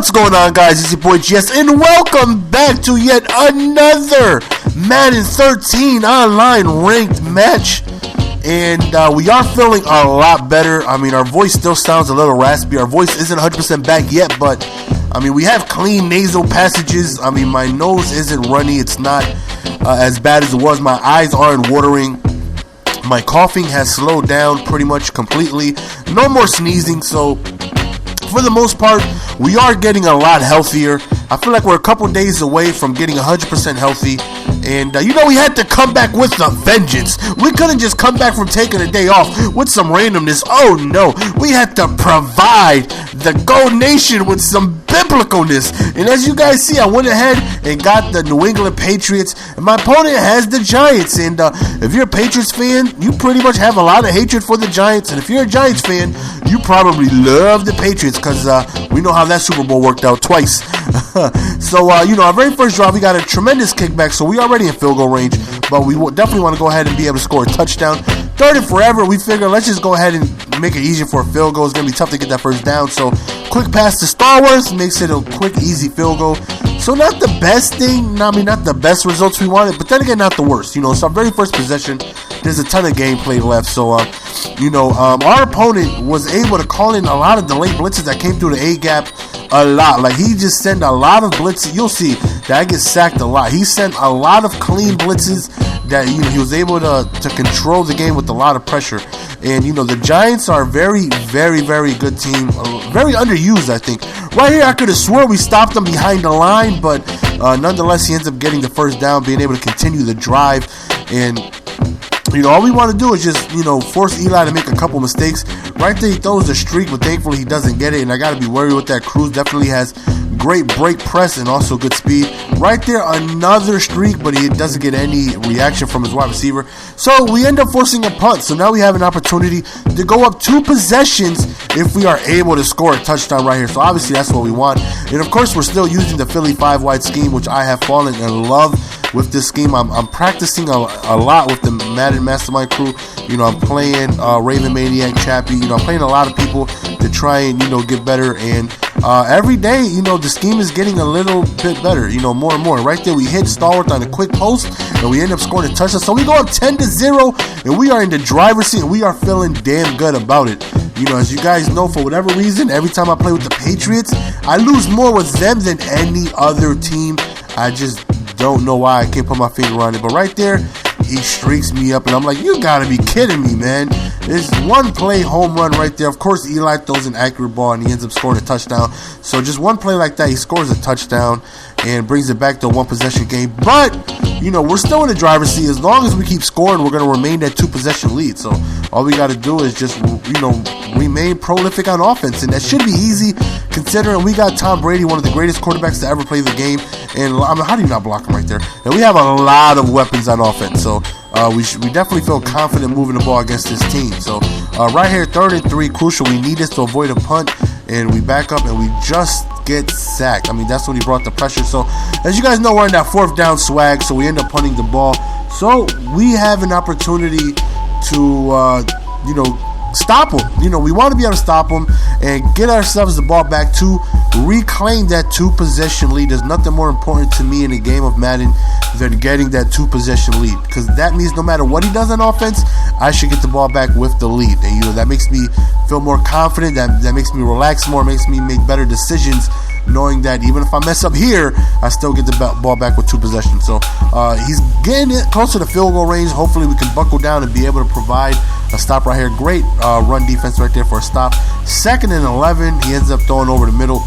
What's going on, guys? It's your boy GS, and welcome back to yet another Madden 13 online ranked match. And we are feeling a lot better. I mean, our voice still sounds a little raspy. Our voice isn't 100% back yet, but I mean, we have clean nasal passages. I mean, my nose isn't runny. It's not as bad as it was. My eyes aren't watering. My coughing has slowed down pretty much completely. No more sneezing, so for the most part, we are getting a lot healthier. I feel like we're a couple days away from getting 100% healthy. And, we had to come back with a vengeance. We couldn't just come back from taking a day off with some randomness. Oh, no. We had to provide the Gold Nation with some biblicalness. And as you guys see, I went ahead and got the New England Patriots. And my opponent has the Giants. And if you're a Patriots fan, you pretty much have a lot of hatred for the Giants. And if you're a Giants fan, you probably love the Patriots because we know how that Super Bowl worked out twice. So, our very first drive, we got a tremendous kickback. So we already in field goal range, but we definitely want to go ahead and be able to score a touchdown. Third and forever, we figure let's just go ahead and make it easier for a field goal. It's going to be tough to get that first down. So quick pass to Star Wars makes it a quick, easy field goal. So not the best thing, not the best results we wanted, but then again, not the worst. So our very first possession, there's a ton of gameplay left. So, our opponent was able to call in a lot of delayed blitzes that came through the A-gap a lot. Like, he just sent a lot of blitzes. You'll see that I get sacked a lot. He sent a lot of clean blitzes that, he was able to control the game with a lot of pressure. And, the Giants are a very, very, very good team. Very underused, I think. Right here, I could have swore we stopped them behind the line, but nonetheless, he ends up getting the first down, being able to continue the drive. And all we want to do is just, force Eli to make a couple mistakes. Right there, he throws the streak, but thankfully he doesn't get it. And I got to be worried with that. Cruz definitely has great break press and also good speed. Right there, another streak, but he doesn't get any reaction from his wide receiver. So we end up forcing a punt. So now we have an opportunity to go up 2 possessions if we are able to score a touchdown right here. So obviously that's what we want. And of course, we're still using the Philly 5-wide scheme, which I have fallen in love with this scheme. I'm practicing a lot with the Madden Mastermind crew. I'm playing Raven Maniac, Chappie. I'm playing a lot of people to try and, get better. And every day, the scheme is getting a little bit better, more and more. Right there, we hit Stalwart on a quick post, and we end up scoring a touchdown. So we go up 10-0, and we are in the driver's seat, and we are feeling damn good about it. As you guys know, for whatever reason, every time I play with the Patriots, I lose more with them than any other team. I just don't know why. I can't put my finger on it. But right there, he streaks me up, and I'm like, you gotta be kidding me, man. There's one play home run right there. Of course, Eli throws an accurate ball, and he ends up scoring a touchdown. So just one play like that, he scores a touchdown and brings it back to a one-possession game. But, we're still in the driver's seat. As long as we keep scoring, we're going to remain that 2-possession lead. So all we got to do is just, remain prolific on offense. And that should be easy, considering we got Tom Brady, one of the greatest quarterbacks to ever play the game. And, how do you not block him right there? And we have a lot of weapons on offense. So we definitely feel confident moving the ball against this team. So right here, 3rd and 3, crucial. We need this to avoid a punt. And we back up, and we just get sacked. I mean, that's when he brought the pressure. So, as you guys know, we're in that 4th down swag, so we end up punting the ball. So, we have an opportunity to, stop him. We want to be able to stop him and get ourselves the ball back to reclaim that 2-possession lead. There's nothing more important to me in a game of Madden than getting that 2-possession lead, because that means no matter what he does on offense, I should get the ball back with the lead. And that makes me feel more confident. That makes me relax more. Makes me make better decisions, knowing that even if I mess up here, I still get the ball back with 2 possessions. So he's getting it closer to field goal range. Hopefully we can buckle down and be able to provide a stop right here. Great run defense right there for a stop. 2nd and 11, he ends up throwing over the middle.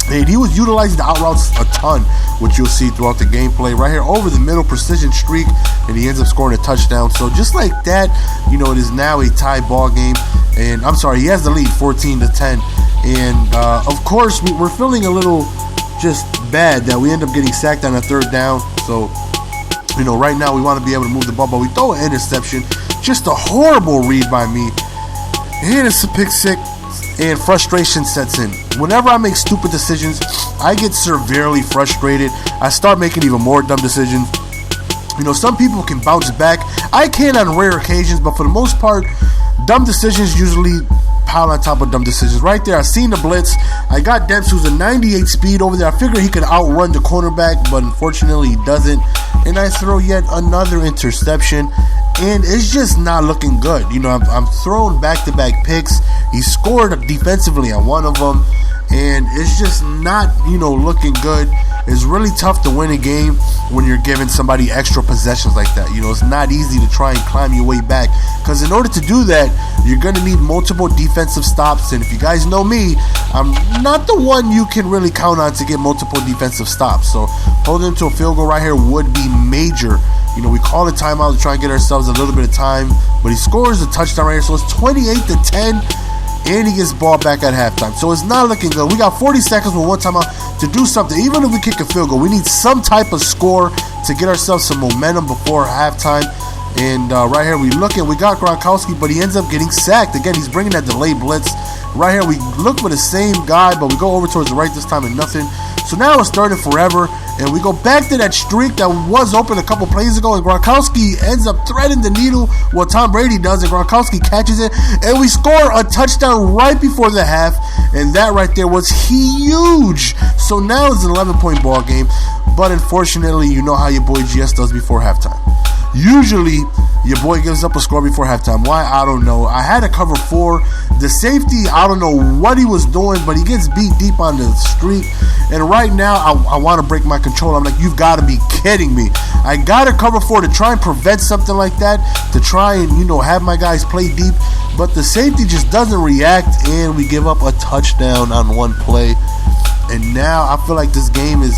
And he was utilizing the out routes a ton, which you'll see throughout the gameplay. Right here, over the middle, precision streak, and he ends up scoring a touchdown. So just like that, it is now a tie ball game. And I'm sorry, he has the lead, 14-10. And of course, we're feeling a little just bad that we end up getting sacked on a 3rd down. So, right now we want to be able to move the ball, but we throw an interception. Just a horrible read by me. And it's a pick six, and frustration sets in. Whenever I make stupid decisions, I get severely frustrated. I start making even more dumb decisions. Some people can bounce back. I can on rare occasions, but for the most part, dumb decisions usually pile on top of dumb decisions. Right there, I seen the blitz. I got Dempsey, who's a 98 speed over there. I figured he could outrun the cornerback, but unfortunately he doesn't. And I throw yet another interception, and it's just not looking good. You know, I'm throwing back-to-back picks. He scored defensively on one of them, and it's just not, you know, looking good. It's really tough to win a game when you're giving somebody extra possessions like that. You know, it's not easy to try and climb your way back, because in order to do that, you're going to need multiple defensive stops. And if you guys know me, I'm not the one you can really count on to get multiple defensive stops. So holding him to a field goal right here would be major. You know, we call a timeout to try and get ourselves a little bit of time, but he scores a touchdown right here. So it's 28-10. And he gets ball back at halftime. So it's not looking good. We got 40 seconds with one timeout to do something. Even if we kick a field goal, we need some type of score to get ourselves some momentum before halftime. And right here we look at, we got Gronkowski, but he ends up getting sacked. Again, he's bringing that delayed blitz. Right here we look for the same guy, but we go over towards the right this time and nothing. So now it's starting forever, and we go back to that streak that was open a couple plays ago, and Gronkowski ends up threading the needle. Well, Tom Brady does, and Gronkowski catches it, and we score a touchdown right before the half, and that right there was huge. So now it's an 11-point ball game, but unfortunately, you know how your boy GS does before halftime. Usually, your boy gives up a score before halftime. Why? I don't know. I had to cover 4. The safety, I don't know what he was doing, but he gets beat deep on the street. And right now, I want to break my control. I'm like, you've got to be kidding me. I got to cover 4 to try and prevent something like that, to try and, you know, have my guys play deep. But the safety just doesn't react, and we give up a touchdown on one play. And now I feel like this game is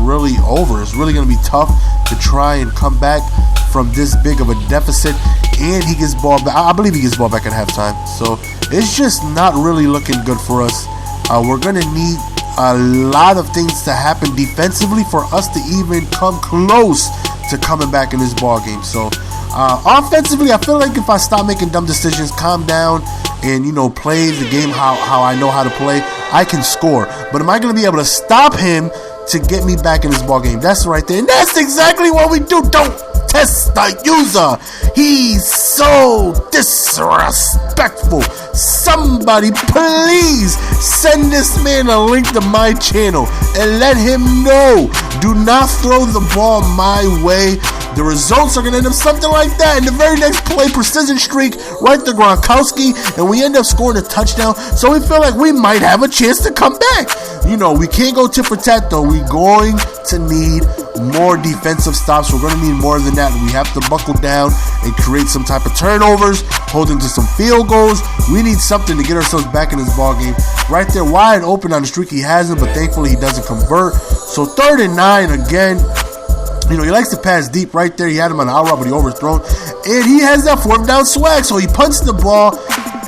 really over. It's really going to be tough to try and come back from this big of a deficit. And he gets ball back. I believe he gets ball back at halftime. So it's just not really looking good for us. We're going to need a lot of things to happen defensively for us to even come close to coming back in this ball game. So offensively, I feel like if I stop making dumb decisions, calm down, and, you know, play the game how I know how to play, I can score. But am I going to be able to stop him to get me back in this ball game? That's right there. And that's exactly what we do. Don't test the user. He's so disrespectful. Somebody please send this man a link to my channel and let him know. Do not throw the ball my way. The results are going to end up something like that. In the very next play, precision streak right to Gronkowski, and we end up scoring a touchdown. So we feel like we might have a chance to come back. You know, we can't go tit for tat though. We're going to need more defensive stops. We're going to need more than that. We have to buckle down and create some type of turnovers, hold into some field goals. We need something to get ourselves back in this ball game. Right there, wide open on the streak. He hasn't, but thankfully he doesn't convert. So 3rd and 9 again. You know, he likes to pass deep right there. He had him on the out route, but he overthrown. And he has that 4th down swag. So he punts the ball,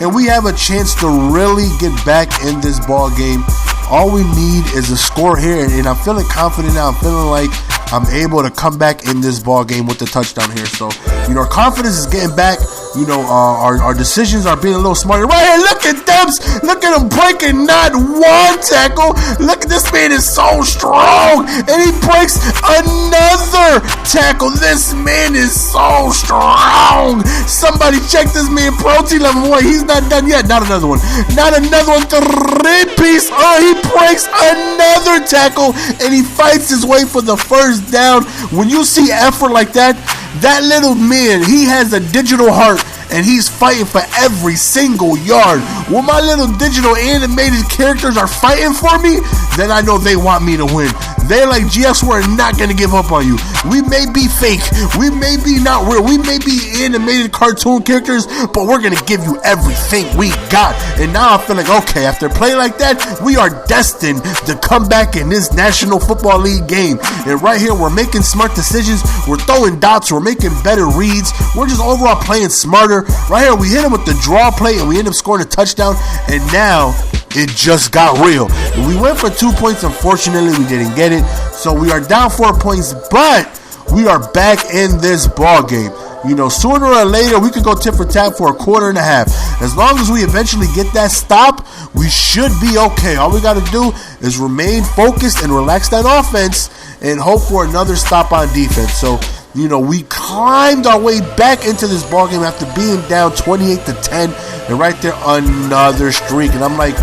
and we have a chance to really get back in this ball game. All we need is a score here, and I'm feeling confident now. I'm feeling like I'm able to come back in this ball game with the touchdown here. So, you know, our confidence is getting back. You know, our decisions are being a little smarter. Right here, look at Debs. Look at him breaking not one tackle. Look at this man is so strong. And he breaks another tackle. This man is so strong. Somebody check this man protein level. Boy, he's not done yet. Not another one. Not another one. 3-piece. Oh, he breaks another tackle. And he fights his way for the 1st down. When you see effort like that, that little man, he has a digital heart, and he's fighting for every single yard. When my little digital animated characters are fighting for me, then I know they want me to win. They're like, GX, we're not going to give up on you. We may be fake. We may be not real. We may be animated cartoon characters, but we're going to give you everything we got. And now I feel like, okay, after playing like that, we are destined to come back in this National Football League game. And right here, we're making smart decisions. We're throwing dots. We're making better reads. We're just overall playing smarter. Right here, we hit him with the draw play, and we end up scoring a touchdown. And now it just got real. We went for 2 points. Unfortunately, we didn't get it. So we are down 4 points, but we are back in this ball game. You know, sooner or later, we could go tit for tat for a 1/4. As long as we eventually get that stop, we should be okay. All we got to do is remain focused and relax that offense and hope for another stop on defense. So, we climbed our way back into this ballgame after being down 28-10, and right there, another streak. And I'm like,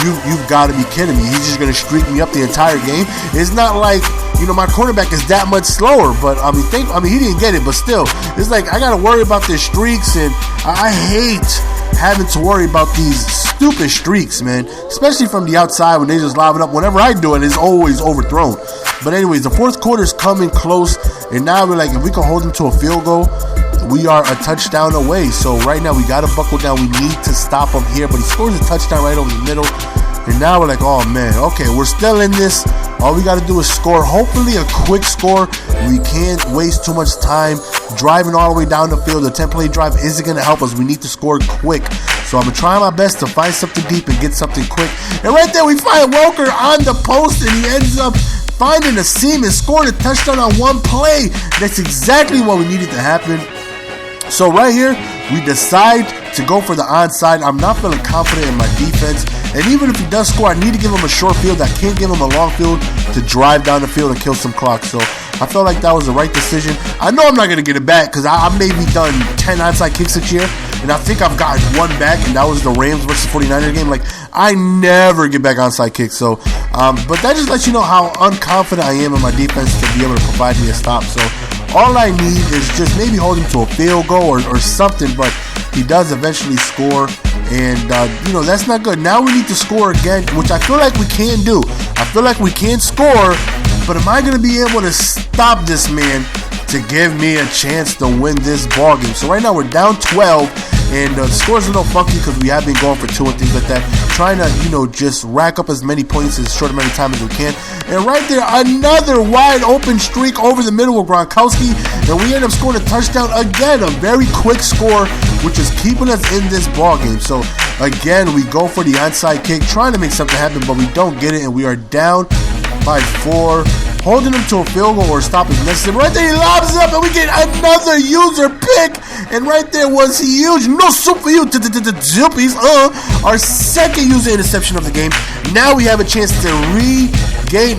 you've got to be kidding me. He's just going to streak me up the entire game. It's not like, my quarterback is that much slower, but I mean, he didn't get it, but still, it's like I got to worry about the streaks, and I hate having to worry about these stupid streaks, man, especially from the outside when they just lob it up. Whenever I do it, it's always overthrown. But anyways, the fourth quarter is coming close, and now we're like, if we can hold them to a field goal, we are a touchdown away. So right now we got to buckle down. We need to stop him here, but he scores a touchdown right over the middle. And now we're like, oh man, okay, we're still in this. All we got to do is score, hopefully a quick score. We can't waste too much time driving all the way down the field. The 10-play drive isn't going to help us. We need to score quick. So I'm going to try my best to find something deep and get something quick. And right there we find Welker on the post, and he ends up finding a seam and scoring a touchdown on one play. That's exactly what we needed to happen. So right here, we decide to go for the onside. I'm not feeling confident in my defense. And even if he does score, I need to give him a short field. I can't give him a long field to drive down the field and kill some clock. So I felt like that was the right decision. I know I'm not going to get it back because I maybe done 10 onside kicks this year. And I think I've gotten one back, and that was the Rams versus 49er game. Like, I never get back onside kicks. So, but that just lets you know how unconfident I am in my defense to be able to provide me a stop. So all I need is just maybe hold him to a field goal or something, but he does eventually score, and that's not good. Now we need to score again, which I feel like we can do. I feel like we can score, but am I going to be able to stop this man to give me a chance to win this ball game? So right now we're down 12, and the score's a little funky because we have been going for 2 and things like that, trying to just rack up as many points as short amount of time as we can. And right there, another wide open streak over the middle with Gronkowski, and we end up scoring a touchdown again. A very quick score, which is keeping us in this ball game. So again, we go for the onside kick, trying to make something happen, but we don't get it, and we are down by 4. Holding him to a field goal or stop is necessary. Right there, he lobs it up, and we get another user pick. And right there was huge. No soup for you, Zoopies. Our second user interception of the game. Now we have a chance to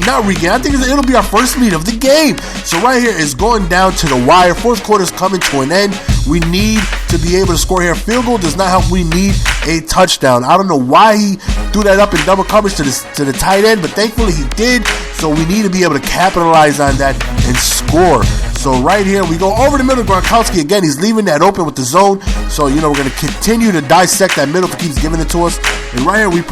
not regain. I think it'll be our first lead of the game. So right here is going down to the wire. Fourth quarter is coming to an end. We need to be able to score here. Field goal does not help. We need a touchdown. I don't know why he threw that up in double coverage to the tight end, but thankfully he did. So we need to be able to capitalize on that and score. So right here, we go over the middle. Gronkowski again, he's leaving that open with the zone. So, we're going to continue to dissect that middle if he keeps giving it to us. And right here, we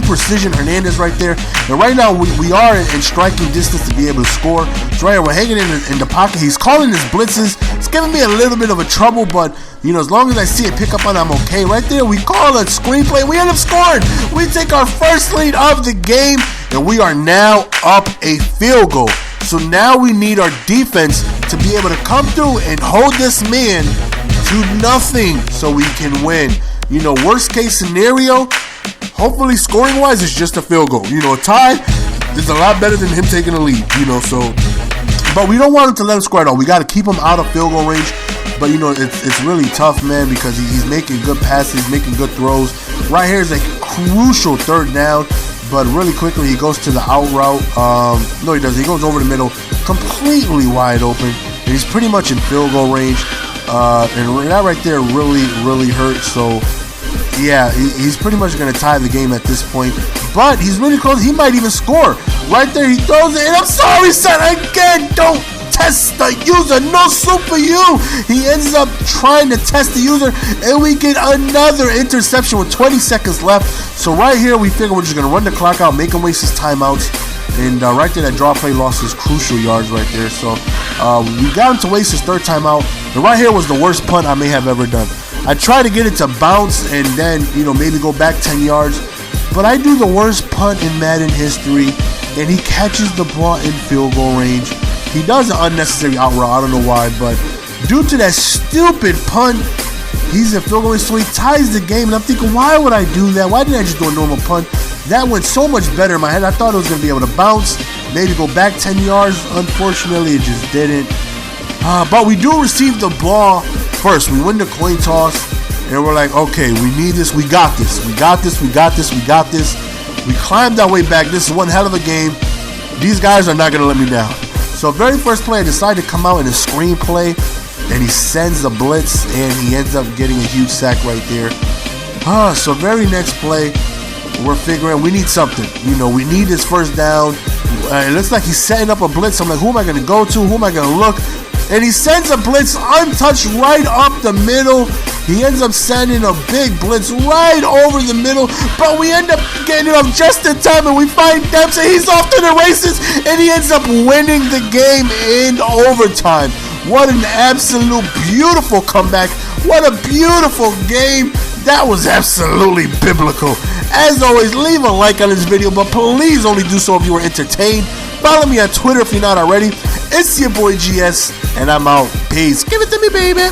precision Hernandez right there. And right now, we are in striking distance to be able to score. So right here, we're hanging in the pocket. He's calling his blitzes. It's giving me a little bit of a trouble, but, as long as I see it pick up on, I'm okay. Right there, we call a screenplay. We end up scoring. We take our first lead of the game, and we are now up a field goal. So now we need our defense to be able to come through and hold this man to nothing so we can win. Worst case scenario, hopefully scoring wise, it's just a field goal. A tie is a lot better than him taking a lead, so. But we don't want him to let him score at all. We got to keep him out of field goal range. But, it's really tough, man, because he's making good passes, making good throws. Right here is a crucial third down. But really quickly, he goes to the out route. No, he doesn't. He goes over the middle, completely wide open. And he's pretty much in field goal range. And that right there really, really hurt. So, yeah, he's pretty much going to tie the game at this point. But he's really close. He might even score. Right there, he throws it. And I'm sorry, son. Again, don't test the user. No soup for you. He ends up trying to test the user, and we get another interception with 20 seconds left. So right here, we figure we're just going to run the clock out, make him waste his timeouts. And right there, that draw play lost his crucial yards right there. So we got him to waste his third timeout. And right here was the worst punt I may have ever done. I tried to get it to bounce and then, maybe go back 10 yards. But I do the worst punt in Madden history, and he catches the ball in field goal range. He does an unnecessary out route. I don't know why, but due to that stupid punt, he's in field goal range, so he ties the game. And I'm thinking, why would I do that? Why didn't I just do a normal punt? That went so much better in my head. I thought it was going to be able to bounce, maybe go back 10 yards. Unfortunately, it just didn't. But we do receive the ball first. We win the coin toss, and we're like, okay, we need this. We got this. We got this. We got this. We got this. We climbed our way back. This is one hell of a game. These guys are not going to let me down. So very first play, I decided to come out in a screenplay, and he sends a blitz, and he ends up getting a huge sack right there. So very next play, we're figuring we need something. You know, we need this first down. It looks like he's setting up a blitz. I'm like, who am I going to go to? Who am I going to look? And he sends a blitz untouched right up the middle. He ends up sending a big blitz right over the middle, but we end up getting it off just in time, and we find Dempsey. He's off to the races, and he ends up winning the game in overtime. What an absolute beautiful comeback. What a beautiful game. That was absolutely biblical. As always, leave a like on this video, but please only do so if you were entertained. Follow me on Twitter if you're not already. It's your boy GS, and I'm out. Peace. Give it to me, baby.